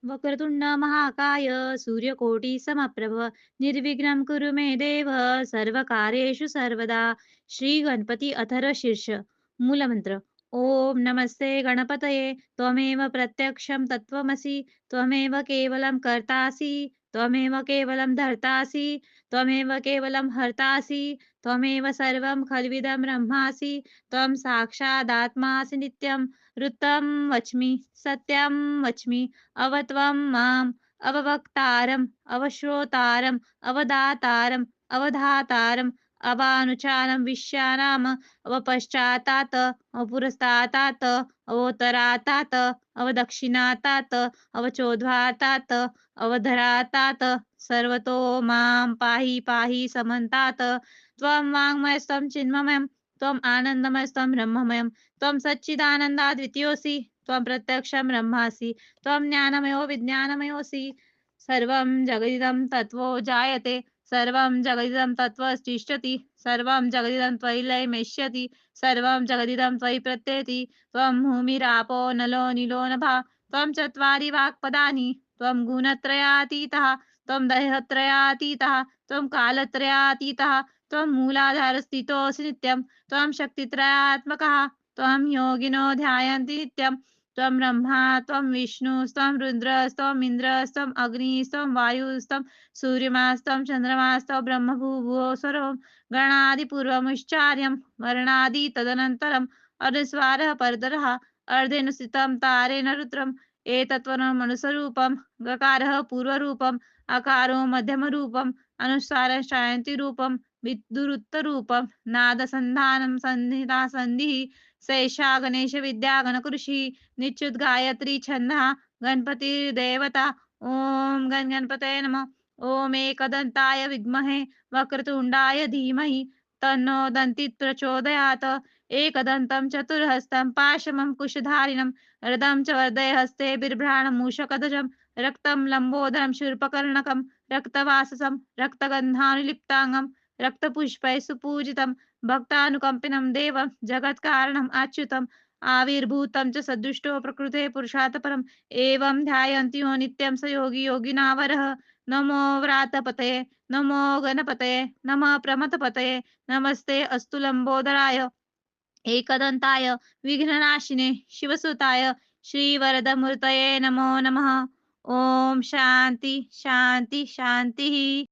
वक्रतुंड महाकाय सूर्यकोटी समप्रभ निर्विघ्नं कुरु मे देव सर्वकार्येषु सर्वदा. श्री गणपती अथर्व शीर्ष मूलमंत्र. ओम नमस्ते गणपतये त्वमेव प्रत्यक्षं तत्त्वमसि त्वमेव केवलं कर्तासि त्वमेव केवलं धर्तासि त्वमेव केवलं हर्तासि त्वमेव सर्वं खल्विदं ब्रह्मासि त्वं साक्षादात्मासि नित्यं ऋतं वच्मि सत्यं वच्मि अवत्वं माम् अववक्तारम् अवश्रोतारम् अवदातारम् अवधातारम् अवानुचानं विश्यानाम अवपश्चातात् अवपुरस्तातात् अवोत्तरातात् अवदक्षिणातात् अवचोद्वातात् अवधरातात् सर्वतो मां पाहि पाहि समन्तात्. त्वं वाङ्मयस्त्वं चिन्मयं त्वम् आनन्दमयस्त्वं ब्रह्ममयं त्वं सच्चिदानन्दाद्वितीयोऽसि त्वं प्रत्यक्षं ब्रह्मासि त्वं ज्ञानमयो विज्ञानमयोऽसि. सर्वं जगदिदं तत्त्वो जायते सर्वं जगदिदं तत्त्वतिष्ठति सर्वं जगदिदं त्वयि लयमेष्यति सर्वं जगदिदं त्वयि प्रत्येति. त्वं भूमिरापो नलो नीलो नभः त्वं चत्वारि वाक्पदानि त्वं गुणत्रयातीतः त्वं देहत्रयातीतः त्वं कालत्रयातीतः त्वं मूलाधारस्थितोऽसि नित्यं त्वं शक्तित्रयात्मकः त्वं योगिनो ध्यायन्ति नित्यं. त्वं ब्रह्मा त्वं विष्णुस्त्वं रुद्रस्त्वम् इन्द्रस्त्वम् अग्निस्त्वं वायुस्त्वं सूर्यमास्त्वं चन्द्रमास्त्वं ब्रह्मभूभुवः स्वरं गणादिपूर्वमुच्चार्यं वर्णादि तदनन्तरम् अनुस्वारः परतरः अर्धेन स्थितं तारेण रुद्रम् एतत्त्वमनुस्वरूपं गकारः पूर्वरूपम् अकारो मध्यमरूपम् अनुस्वारः शायन्तिरूपं विद्युरुत्तररूपं नादसन्धानं संहिता सन्धिः सैषा गणेश विद्या गणकृषिः निच्युत गायत्री छंदः गणपतिर्देवता. ओम गण गणपतये नमः. ओम एकदंताय विद्महे वक्रतुंडाय धीमहि तन्नो दन्तिः प्रचोदयात्. एकदन्तं चतुर्हस्तं पाशमं कुशधारिणं रदं च वर्धय हस्ते बिभ्राणं मूषकध्वजं रक्तं लम्बोदरं शूर्पकर्णकं रक्तवाससं रक्तगन्धानुलिप्ताङ्गं रक्तपुष्पैः सुपूजितं भक्तानुकम्पिनं देवं जगत्कारणम् अच्युतम् आविर्भूतं च सदृष्टो प्रकृते पुरुषात् परम् एवं ध्यायन्ति यो नित्यं स योगी योगिनावरः. नमो व्रातपतये नमो गणपतये नमः प्रमथपतये नमस्ते अस्तु लंबोदराय एकदन्ताय विघ्ननाशिने शिवसुताय श्रीवरदमूर्तये नमो नमः. ओम शांति शांति शांति.